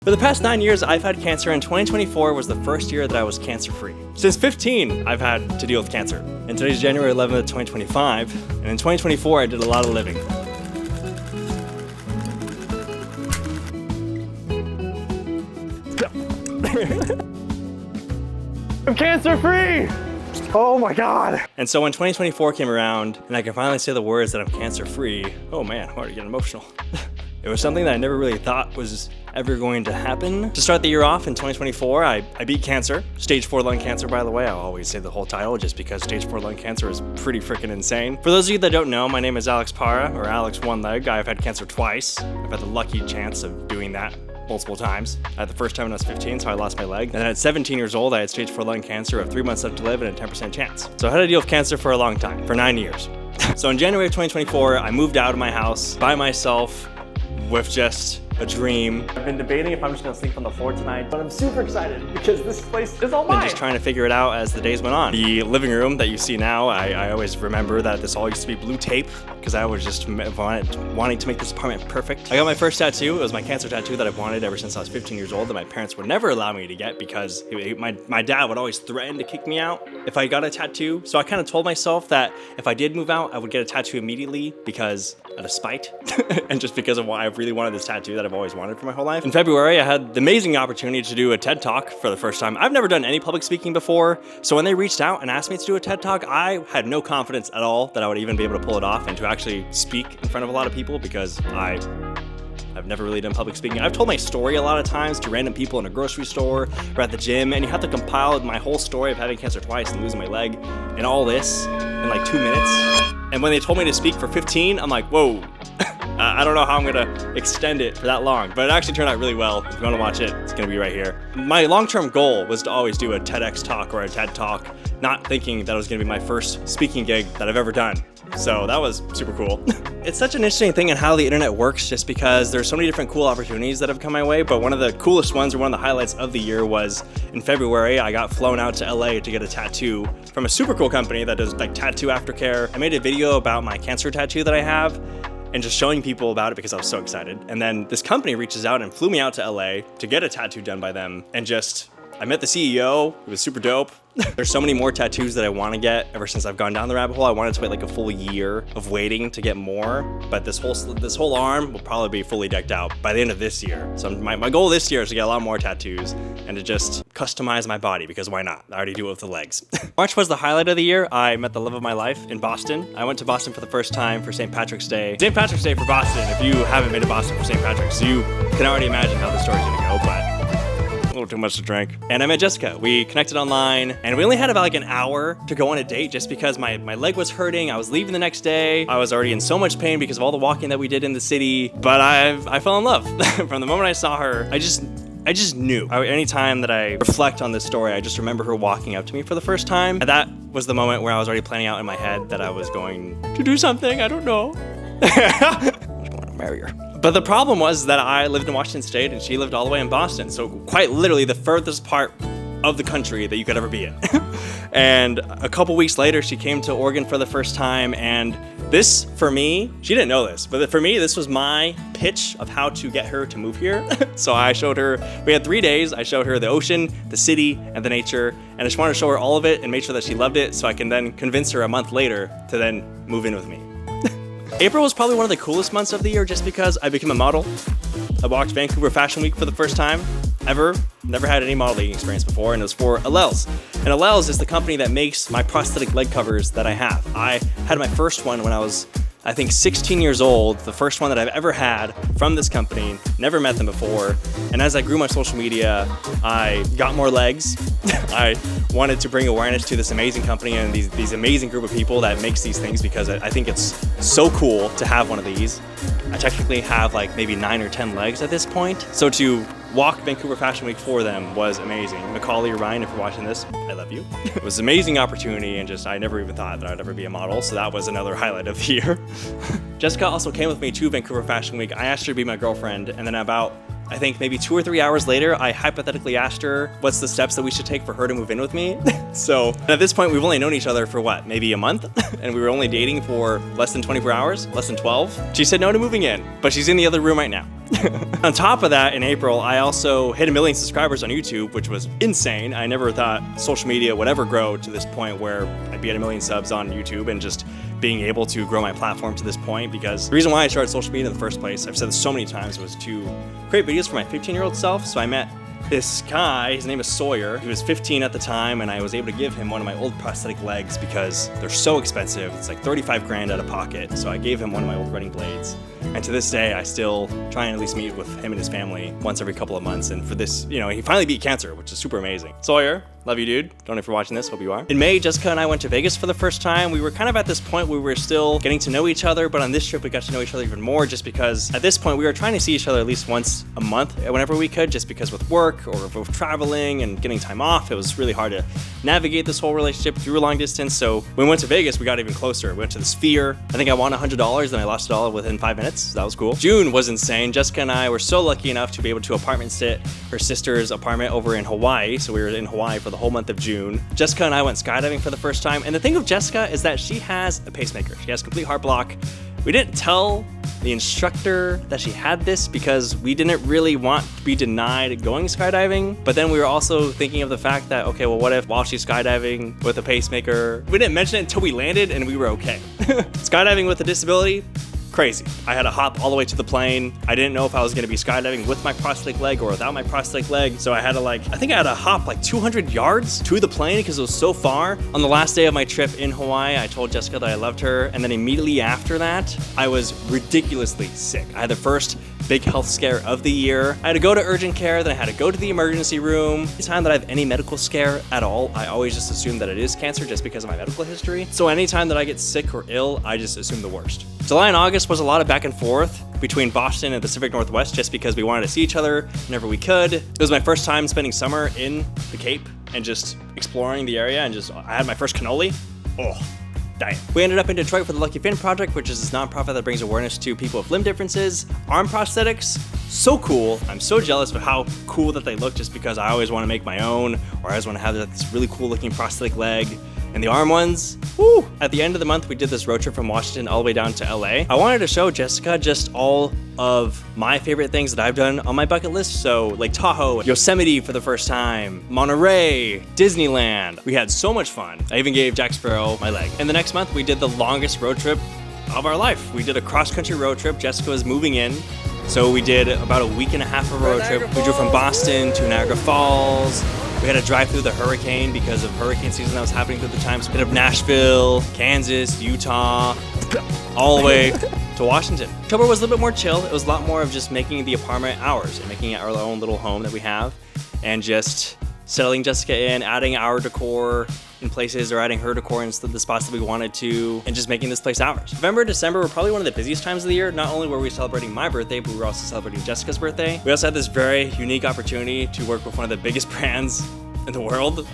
For the past 9 years, I've had cancer, and 2024 was the first year that I was cancer-free. Since 15, I've had to deal with cancer. And today's January 11th, 2025, and in 2024, I did a lot of living. I'm cancer-free! Oh my God. And so when 2024 came around, and I can finally say the words that I'm cancer-free, oh man, I'm already getting emotional. It was something that I never really thought was ever going to happen. To start the year off in 2024, I beat cancer. Stage 4 lung cancer, by the way. I'll always say the whole title just because stage 4 lung cancer is pretty freaking insane. For those of you that don't know, my name is Alex Parra, or Alex One Leg. I've had cancer twice. I've had the lucky chance of doing that multiple times. I had the first time when I was 15, so I lost my leg. And then at 17 years old, I had stage 4 lung cancer of 3 months left to live and a 10% chance. So I had to deal with cancer for a long time, for 9 years. So in January of 2024, I moved out of my house by myself with just a dream. I've been debating if I'm just gonna sleep on the floor tonight, but I'm super excited because this place is all mine. And just trying to figure it out as the days went on. The living room that you see now, I always remember that this all used to be blue tape because I was just wanting to make this apartment perfect. I got my first tattoo. It was my cancer tattoo that I've wanted ever since I was 15 years old that my parents would never allow me to get because my dad would always threaten to kick me out if I got a tattoo. So I kind of told myself that if I did move out, I would get a tattoo immediately because out of spite and just because of why I really wanted this tattoo that I've always wanted for my whole life. In February, I had the amazing opportunity to do a TED Talk for the first time. I've never done any public speaking before, so when they reached out and asked me to do a TED Talk, I had no confidence at all that I would even be able to pull it off and to actually speak in front of a lot of people because I've never really done public speaking. I've told my story a lot of times to random people in a grocery store or at the gym, and you have to compile my whole story of having cancer twice and losing my leg and all this in like 2 minutes. And when they told me to speak for 15, I'm like, whoa. I don't know how I'm gonna extend it for that long, but it actually turned out really well. If you wanna watch it, it's gonna be right here. My long-term goal was to always do a TEDx talk or a TED talk, not thinking that it was gonna be my first speaking gig that I've ever done. So that was super cool. It's such an interesting thing in how the internet works just because there's so many different cool opportunities that have come my way, but one of the coolest ones or one of the highlights of the year was in February, I got flown out to LA to get a tattoo from a super cool company that does like tattoo aftercare. I made a video about my cancer tattoo that I have and just showing people about it because I was so excited. And then this company reaches out and flew me out to LA to get a tattoo done by them and I met the CEO, it was super dope. There's so many more tattoos that I want to get ever since I've gone down the rabbit hole. I wanted to wait like a full year of waiting to get more, but this whole arm will probably be fully decked out by the end of this year. So my goal this year is to get a lot more tattoos and to just customize my body because why not? I already do it with the legs. March was the highlight of the year. I met the love of my life in Boston. I went to Boston for the first time for St. Patrick's Day. St. Patrick's Day for Boston. If you haven't been to Boston for St. Patrick's, you can already imagine how the story's gonna go, but a little too much to drink. And I met Jessica. We connected online and we only had about like an hour to go on a date just because my leg was hurting. I was leaving the next day. I was already in so much pain because of all the walking that we did in the city, but I fell in love. From the moment I saw her, I just knew. Anytime that I reflect on this story, I just remember her walking up to me for the first time. And that was the moment where I was already planning out in my head that I was going to do something, I don't know. I was going to marry her. But the problem was that I lived in Washington State and she lived all the way in Boston. So quite literally the furthest part of the country that you could ever be in. And a couple weeks later, she came to Oregon for the first time. And this, for me, she didn't know this, but for me, this was my pitch of how to get her to move here. So I showed her, we had 3 days. I showed her the ocean, the city, and the nature. And I just wanted to show her all of it and make sure that she loved it so I can then convince her a month later to then move in with me. April was probably one of the coolest months of the year just because I became a model. I walked Vancouver Fashion Week for the first time ever. Never had any modeling experience before, and it was for Allels. And Allels is the company that makes my prosthetic leg covers that I have. I had my first one when I was, I think, 16 years old, the first one that I've ever had from this company, never met them before. And as I grew my social media, I got more legs. I wanted to bring awareness to this amazing company and these amazing group of people that makes these things because I think it's so cool to have one of these. I technically have like maybe 9 or 10 legs at this point. So to walk Vancouver Fashion Week for them was amazing. Macaulay or Ryan, if you're watching this, I love you. It was an amazing opportunity and just I never even thought that I'd ever be a model. So that was another highlight of the year. Jessica also came with me to Vancouver Fashion Week. I asked her to be my girlfriend, and then about I think maybe 2 or 3 hours later, I hypothetically asked her what's the steps that we should take for her to move in with me. So at this point, we've only known each other for what, maybe a month? And we were only dating for less than 24 hours, less than 12. She said no to moving in, but she's in the other room right now. On top of that, in April, I also hit 1 million subscribers on YouTube, which was insane. I never thought social media would ever grow to this point where I'd be at 1 million subs on YouTube and just being able to grow my platform to this point, because the reason why I started social media in the first place, I've said this so many times, was to create videos for my 15-year-old self. So I met this guy, his name is Sawyer. He was 15 at the time, and I was able to give him one of my old prosthetic legs because they're so expensive. It's like 35 grand out of pocket. So I gave him one of my old running blades. And to this day, I still try and at least meet with him and his family once every couple of months. And for this, you know, he finally beat cancer, which is super amazing. Sawyer, love you, dude. Don't know if you're watching this, hope you are. In May, Jessica and I went to Vegas for the first time. We were kind of at this point where we were still getting to know each other, but on this trip, we got to know each other even more just because at this point, we were trying to see each other at least once a month whenever we could, just because with work or with traveling and getting time off, it was really hard to navigate this whole relationship through a long distance. So when we went to Vegas, we got even closer. We went to the Sphere. I think I won $100 and I lost it all within 5 minutes. So that was cool. June was insane. Jessica and I were so lucky enough to be able to apartment sit her sister's apartment over in Hawaii. So we were in Hawaii for the whole month of June. Jessica and I went skydiving for the first time. And the thing with Jessica is that she has a pacemaker. She has complete heart block. We didn't tell the instructor that she had this because we didn't really want to be denied going skydiving. But then we were also thinking of the fact that, okay, well, what if while she's skydiving with a pacemaker, we didn't mention it until we landed and we were okay. Skydiving with a disability, crazy. I had to hop all the way to the plane. I didn't know if I was gonna be skydiving with my prosthetic leg or without my prosthetic leg. So I had to I think I had to hop like 200 yards to the plane because it was so far. On the last day of my trip in Hawaii, I told Jessica that I loved her. And then immediately after that, I was ridiculously sick. I had the first big health scare of the year. I had to go to urgent care, then I had to go to the emergency room. Anytime that I have any medical scare at all, I always just assume that it is cancer just because of my medical history. So anytime that I get sick or ill, I just assume the worst. July and August was a lot of back and forth between Boston and the Pacific Northwest just because we wanted to see each other whenever we could. It was my first time spending summer in the Cape and just exploring the area, and I had my first cannoli. Oh, dying. We ended up in Detroit for the Lucky Finn Project, which is this nonprofit that brings awareness to people with limb differences. Arm prosthetics, so cool. I'm so jealous of how cool that they look just because I always want to make my own, or I always want to have this really cool looking prosthetic leg. And the arm ones, woo! At the end of the month, we did this road trip from Washington all the way down to LA. I wanted to show Jessica just all of my favorite things that I've done on my bucket list. So Lake Tahoe, Yosemite for the first time, Monterey, Disneyland. We had so much fun. I even gave Jack Sparrow my leg. And the next month, we did the longest road trip of our life. We did a cross-country road trip. Jessica was moving in. So we did about a week and a half of a road trip. We drove from Boston to Niagara Falls. We had to drive through the hurricane because of hurricane season that was happening through the time. So we hit up Nashville, Kansas, Utah, all the way to Washington. October was a little bit more chill. It was a lot more of just making the apartment ours and making it our own little home that we have, and just settling Jessica in, adding our decor in places or adding her decor in the spots that we wanted to, and just making this place ours. November, December were probably one of the busiest times of the year. Not only were we celebrating my birthday, but we were also celebrating Jessica's birthday. We also had this very unique opportunity to work with one of the biggest brands in the world.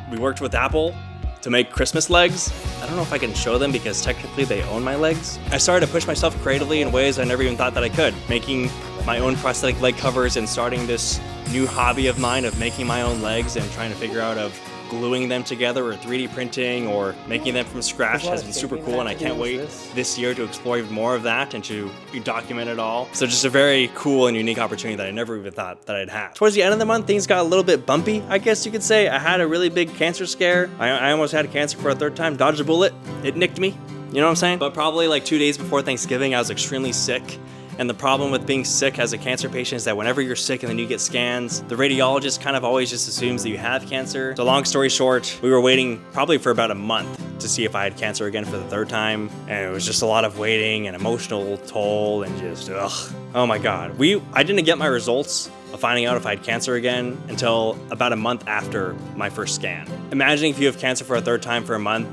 We worked with Apple to make Christmas legs. I don't know if I can show them because technically they own my legs. I started to push myself creatively in ways I never even thought that I could, making my own prosthetic leg covers and starting this new hobby of mine of making my own legs and trying to figure out of gluing them together or 3D printing or making them from scratch has been super cool, and I can't wait this year to explore even more of that and to document it all. So just a very cool and unique opportunity that I never even thought that I'd have. Towards the end of the month, things got a little bit bumpy, I guess you could say. I had a really big cancer scare. I almost had cancer for a third time, dodged a bullet. It nicked me, you know what I'm saying? But probably like 2 days before Thanksgiving, I was extremely sick. And the problem with being sick as a cancer patient is that whenever you're sick and then you get scans, the radiologist kind of always just assumes that you have cancer. So long story short, we were waiting probably for about a month to see if I had cancer again for the third time. And it was just a lot of waiting and emotional toll and just, ugh. Oh my God. I didn't get my results of finding out if I had cancer again until about a month after my first scan. Imagining if you have cancer for a third time for a month,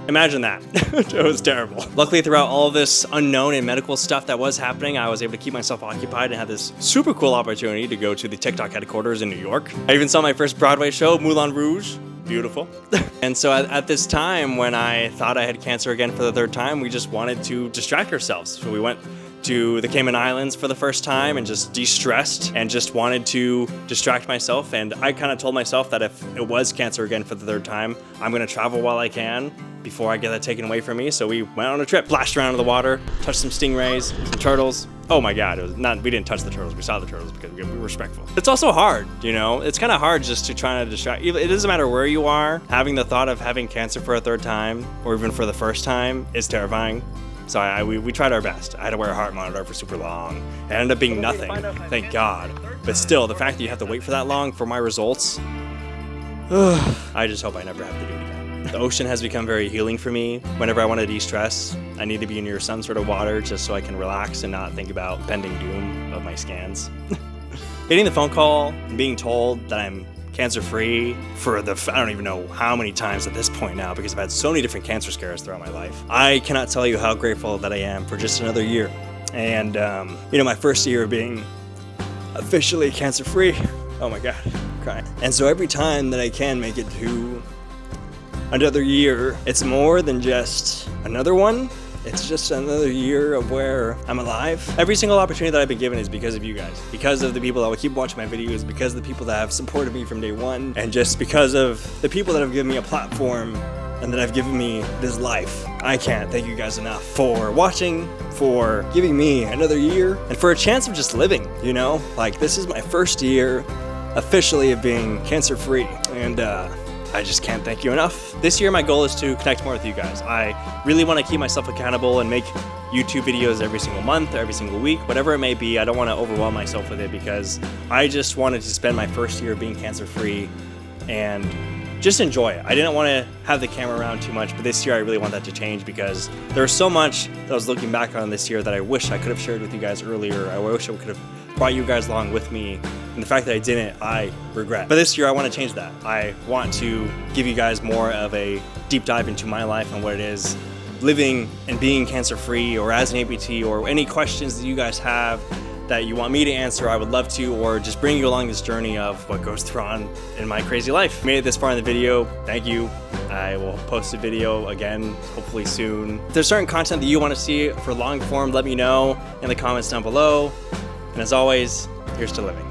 imagine that. It was terrible. Luckily, throughout all of this unknown and medical stuff that was happening, I was able to keep myself occupied and had this super cool opportunity to go to the TikTok headquarters in New York. I even saw my first Broadway show, Moulin Rouge. Beautiful. And so at this time, when I thought I had cancer again for the third time, we just wanted to distract ourselves. So we went to the Cayman Islands for the first time and just de-stressed and just wanted to distract myself. And I kind of told myself that if it was cancer again for the third time, I'm gonna travel while I can before I get that taken away from me. So we went on a trip, splashed around in the water, touched some stingrays, some turtles. oh my God, it was not, we didn't touch the turtles, we saw the turtles because we were respectful. It's also hard, you know, it's kind of hard just to try to distract. It doesn't matter where you are, having the thought of having cancer for a third time, or even for the first time, is terrifying. So we tried our best. I had to wear a heart monitor for super long. It ended up being nothing, thank God. But still, the fact that you have to wait for that long for my results, I just hope I never have to do it again. The ocean has become very healing for me. Whenever I want to de-stress, I need to be near some sort of water just so I can relax and not think about pending doom of my scans. Getting the phone call and being told that I'm cancer-free for I don't even know how many times at this point now, because I've had so many different cancer scares throughout my life. I cannot tell you how grateful that I am for just another year. And, you know, my first year of being officially cancer-free, oh my God, I'm crying. And so every time that I can make it to another year, it's more than just another one. It's just another year of where I'm alive. Every single opportunity that I've been given is because of you guys, because of the people that will keep watching my videos, because of the people that have supported me from day one, and just because of the people that have given me a platform and that have given me this life. I can't thank you guys enough for watching, for giving me another year, and for a chance of just living, you know? Like, this is my first year officially of being cancer-free, and I just can't thank you enough. This year, my goal is to connect more with you guys. I really want to keep myself accountable and make YouTube videos every single month, every single week, whatever it may be. I don't want to overwhelm myself with it because I just wanted to spend my first year being cancer-free and just enjoy it. I didn't want to have the camera around too much, but this year I really want that to change because there was so much that I was looking back on this year that I wish I could have shared with you guys earlier. I wish I could have brought you guys along with me. And the fact that I didn't, I regret. But this year I want to change that. I want to give you guys more of a deep dive into my life and what it is living and being cancer-free, or as an amputee, or any questions that you guys have that you want me to answer, I would love to, or just bring you along this journey of what goes through on in my crazy life. Made it this far in the video, thank you. I will post a video again, hopefully soon. If there's certain content that you want to see for long form, let me know in the comments down below. And as always, here's to living.